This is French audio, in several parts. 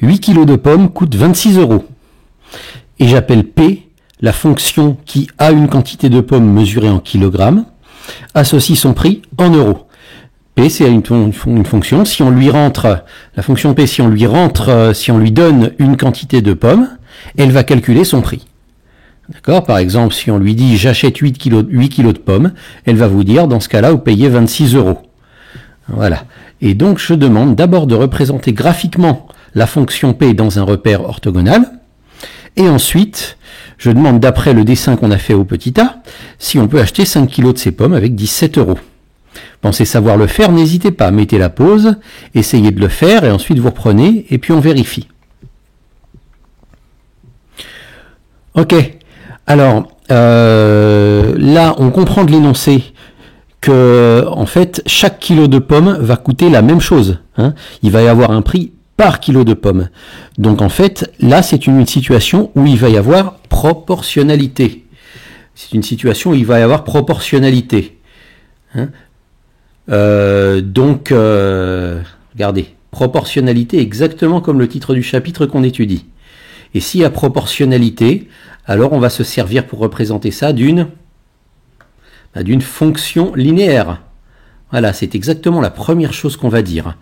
8 kg de pommes coûtent 26 €. Et j'appelle P la fonction qui a une quantité de pommes mesurée en kilogrammes, associe son prix en euros. P, c'est une fonction, si on lui rentre, la fonction P, si on lui donne une quantité de pommes, elle va calculer son prix. D'accord? Par exemple, si on lui dit j'achète 8 kg de pommes, elle va vous dire, dans ce cas-là, vous payez 26 €. Voilà. Et donc, je demande d'abord de représenter graphiquement la fonction P dans un repère orthogonal. Et ensuite, je demande, d'après le dessin qu'on a fait au petit a, si on peut acheter 5 kg de ces pommes avec 17 €. Pensez savoir le faire, n'hésitez pas, mettez la pause, essayez de le faire, et ensuite vous reprenez, et puis on vérifie. Ok, alors, là, on comprend de l'énoncé que, en fait, chaque kilo de pommes va coûter la même chose. Hein. Il va y avoir un prix par kilo de pommes. Donc, en fait, là, c'est une situation où il va y avoir proportionnalité. C'est une situation où il va y avoir proportionnalité. Hein. Regardez, proportionnalité exactement comme le titre du chapitre qu'on étudie. Et s'il y a proportionnalité, alors on va se servir pour représenter ça d'une fonction linéaire. Voilà, c'est exactement la première chose qu'on va dire.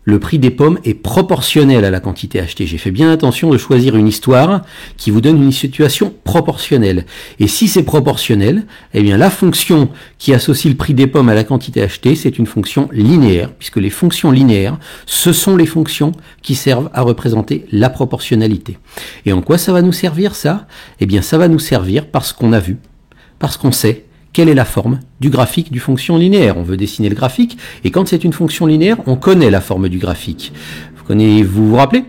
Le prix des pommes est proportionnel à la quantité achetée. J'ai fait bien attention de choisir une histoire qui vous donne une situation proportionnelle. Et si c'est proportionnel, eh bien la fonction qui associe le prix des pommes à la quantité achetée, c'est une fonction linéaire, puisque les fonctions linéaires, ce sont les fonctions qui servent à représenter la proportionnalité. Et en quoi ça va nous servir, ça? Eh bien ça va nous servir parce qu'on a vu, parce qu'on sait quelle est la forme du graphique du fonction linéaire. On veut dessiner le graphique, et quand c'est une fonction linéaire, on connaît la forme du graphique. Vous vous rappelez?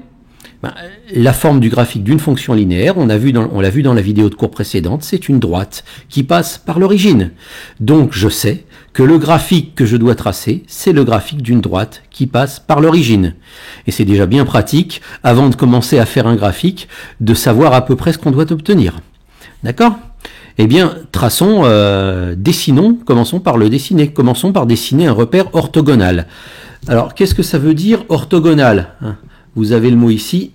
La forme du graphique d'une fonction linéaire, on l'a vu dans la vidéo de cours précédente, c'est une droite qui passe par l'origine. Donc je sais que le graphique que je dois tracer, c'est le graphique d'une droite qui passe par l'origine. Et c'est déjà bien pratique, avant de commencer à faire un graphique, de savoir à peu près ce qu'on doit obtenir. D'accord? Eh bien, commençons par le dessiner. Commençons par dessiner un repère orthogonal. Alors, qu'est-ce que ça veut dire orthogonal? Vous avez le mot ici,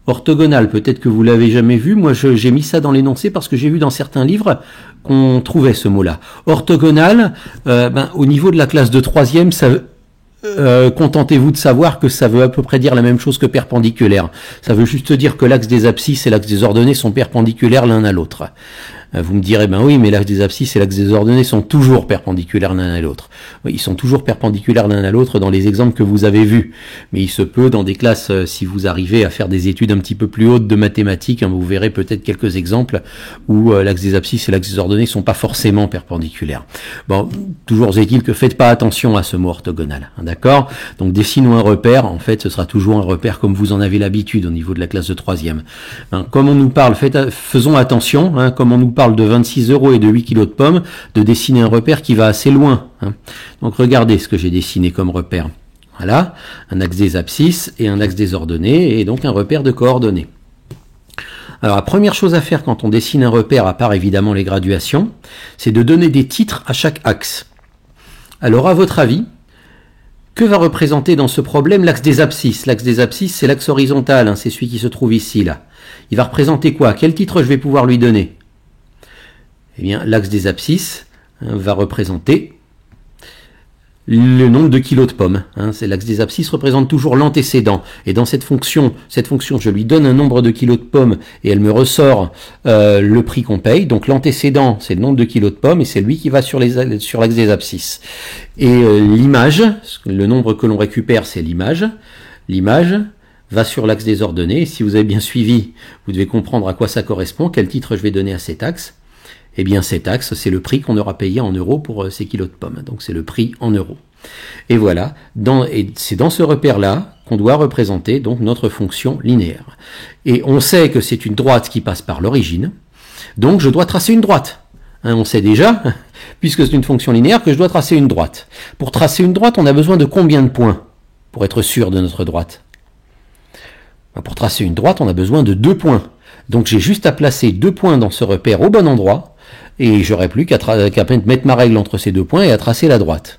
orthogonal. Peut-être que vous l'avez jamais vu. Moi, j'ai mis ça dans l'énoncé parce que j'ai vu dans certains livres qu'on trouvait ce mot-là. Orthogonal, au niveau de la classe de 3e, contentez-vous de savoir que ça veut à peu près dire la même chose que perpendiculaire. Ça veut juste dire que l'axe des abscisses et l'axe des ordonnées sont perpendiculaires l'un à l'autre. Vous me direz, oui, mais l'axe des abscisses et l'axe des ordonnées sont toujours perpendiculaires l'un à l'autre. Oui, ils sont toujours perpendiculaires l'un à l'autre dans les exemples que vous avez vus. Mais il se peut, dans des classes, si vous arrivez à faire des études un petit peu plus hautes de mathématiques, vous verrez peut-être quelques exemples où l'axe des abscisses et l'axe des ordonnées sont pas forcément perpendiculaires. Bon, toujours est-il que faites pas attention à ce mot orthogonal. D'accord? Donc, dessinons un repère. En fait, ce sera toujours un repère comme vous en avez l'habitude au niveau de la classe de 3e. Comme on nous parle, faisons attention, comme on nous parle de 26 € et de 8 kg de pommes, de dessiner un repère qui va assez loin. Donc regardez ce que j'ai dessiné comme repère. Voilà, un axe des abscisses et un axe des ordonnées, et donc un repère de coordonnées. Alors la première chose à faire quand on dessine un repère, à part évidemment les graduations, c'est de donner des titres à chaque axe. Alors à votre avis, que va représenter dans ce problème l'axe des abscisses? L'axe des abscisses, c'est l'axe horizontal, c'est celui qui se trouve ici, là. Il va représenter quoi? Quel titre je vais pouvoir lui donner? Eh bien, l'axe des abscisses va représenter le nombre de kilos de pommes. C'est l'axe des abscisses représente toujours l'antécédent. Et dans cette fonction, je lui donne un nombre de kilos de pommes et elle me ressort le prix qu'on paye. Donc l'antécédent, c'est le nombre de kilos de pommes et c'est lui qui va sur l'axe des abscisses. Et l'image, le nombre que l'on récupère, c'est l'image. L'image va sur l'axe des ordonnées. Et si vous avez bien suivi, vous devez comprendre à quoi ça correspond, quel titre je vais donner à cet axe. Eh bien, cet axe, c'est le prix qu'on aura payé en euros pour ces kilos de pommes. Donc, c'est le prix en euros. Et voilà, c'est dans ce repère-là qu'on doit représenter donc notre fonction linéaire. Et on sait que c'est une droite qui passe par l'origine, donc je dois tracer une droite. On sait déjà, puisque c'est une fonction linéaire, que je dois tracer une droite. Pour tracer une droite, on a besoin de combien de points pour être sûr de notre droite? Pour tracer une droite, on a besoin de 2 points. Donc j'ai juste à placer 2 points dans ce repère au bon endroit, et j'aurais plus qu'à mettre ma règle entre ces 2 points et à tracer la droite.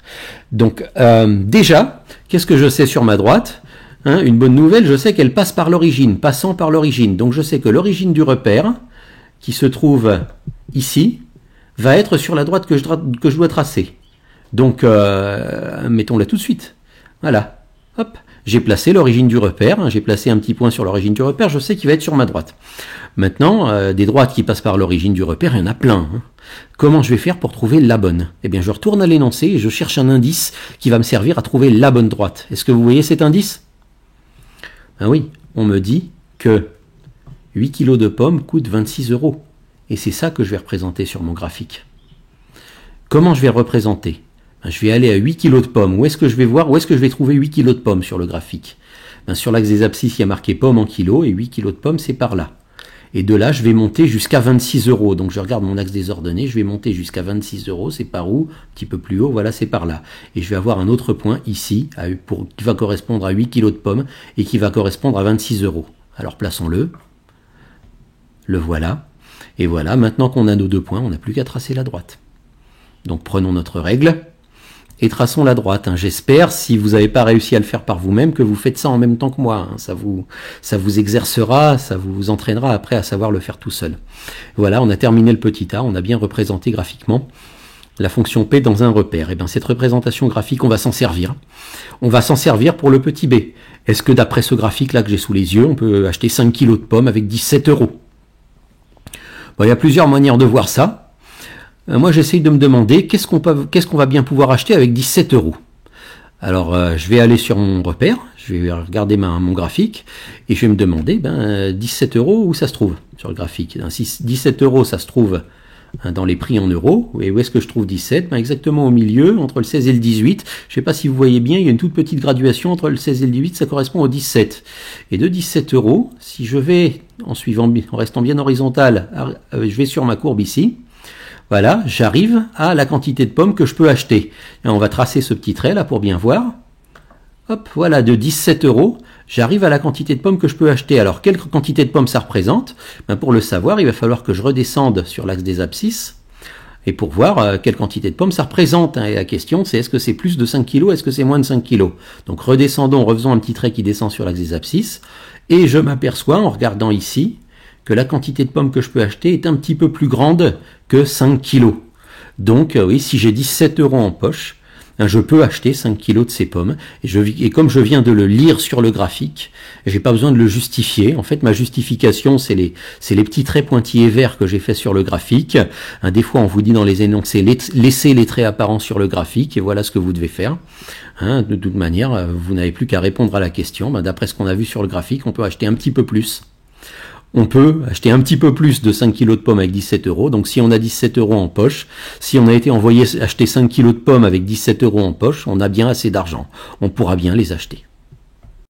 Donc déjà, qu'est-ce que je sais sur ma droite? Hein, une bonne nouvelle, je sais qu'elle passe par l'origine, passant par l'origine. Donc je sais que l'origine du repère, qui se trouve ici, va être sur la droite que je dois tracer. Donc, mettons-la tout de suite. Voilà. Hop. J'ai placé l'origine du repère, hein, j'ai placé un petit point sur l'origine du repère, je sais qu'il va être sur ma droite. Maintenant, des droites qui passent par l'origine du repère, il y en a plein. Hein. Comment je vais faire pour trouver la bonne? Eh bien, je retourne à l'énoncé et je cherche un indice qui va me servir à trouver la bonne droite. Est-ce que vous voyez cet indice? Ben oui, on me dit que 8 kg de pommes coûtent 26 €. Et c'est ça que je vais représenter sur mon graphique. Comment je vais le représenter? Je vais aller à 8 kg de pommes. Où est-ce que je vais voir? Où est-ce que je vais trouver 8 kg de pommes sur le graphique? Sur l'axe des abscisses, il y a marqué pommes en kilos et 8 kg de pommes, c'est par là. Et de là, je vais monter jusqu'à 26 €. Donc je regarde mon axe des ordonnées, je vais monter jusqu'à 26 €. C'est par où? Un petit peu plus haut, voilà, c'est par là. Et je vais avoir un autre point ici qui va correspondre à 8 kg de pommes et qui va correspondre à 26 €. Alors plaçons-le. Le voilà. Et voilà, maintenant qu'on a nos deux points, on n'a plus qu'à tracer la droite. Donc prenons notre règle et traçons la droite. Hein. J'espère, si vous n'avez pas réussi à le faire par vous-même, que vous faites ça en même temps que moi. Hein. Ça vous exercera, ça vous entraînera après à savoir le faire tout seul. Voilà, on a terminé le petit a, on a bien représenté graphiquement la fonction P dans un repère. Et bien cette représentation graphique, on va s'en servir. On va s'en servir pour le petit b. Est-ce que d'après ce graphique-là que j'ai sous les yeux, on peut acheter 5 kg de pommes avec 17 €? Bon, il y a plusieurs manières de voir ça. Moi, j'essaye de me demander qu'est-ce qu'on va bien pouvoir acheter avec 17 €. Alors, je vais aller sur mon repère, je vais regarder mon graphique, et je vais me demander, 17 €, où ça se trouve sur le graphique? Si 17 €, ça se trouve dans les prix en euros. Et où est-ce que je trouve 17? Exactement au milieu, entre le 16 et le 18. Je ne sais pas si vous voyez bien, il y a une toute petite graduation entre le 16 et le 18, ça correspond au 17. Et de 17 €, si je vais, en restant bien horizontal, je vais sur ma courbe ici. Voilà, j'arrive à la quantité de pommes que je peux acheter. Et on va tracer ce petit trait là pour bien voir. Hop, voilà, de 17 €, j'arrive à la quantité de pommes que je peux acheter. Alors, quelle quantité de pommes ça représente? Pour le savoir, il va falloir que je redescende sur l'axe des abscisses et pour voir quelle quantité de pommes ça représente. Et la question, c'est est-ce que c'est plus de 5 kg, est-ce que c'est moins de 5 kg? Donc, refaisons un petit trait qui descend sur l'axe des abscisses et je m'aperçois, en regardant ici, que la quantité de pommes que je peux acheter est un petit peu plus grande que 5 kg. Donc, oui, si j'ai 17 € en poche, je peux acheter 5 kg de ces pommes. Et comme je viens de le lire sur le graphique, j'ai pas besoin de le justifier. En fait, ma justification, c'est les petits traits pointillés verts que j'ai fait sur le graphique. Des fois, on vous dit dans les énoncés, laissez les traits apparents sur le graphique, et voilà ce que vous devez faire. De toute manière, vous n'avez plus qu'à répondre à la question. D'après ce qu'on a vu sur le graphique, on peut acheter un petit peu plus. On peut acheter un petit peu plus de 5 kg de pommes avec 17 €. Donc si on a 17 € en poche, si on a été envoyé acheter 5 kg de pommes avec 17 € en poche, on a bien assez d'argent. On pourra bien les acheter.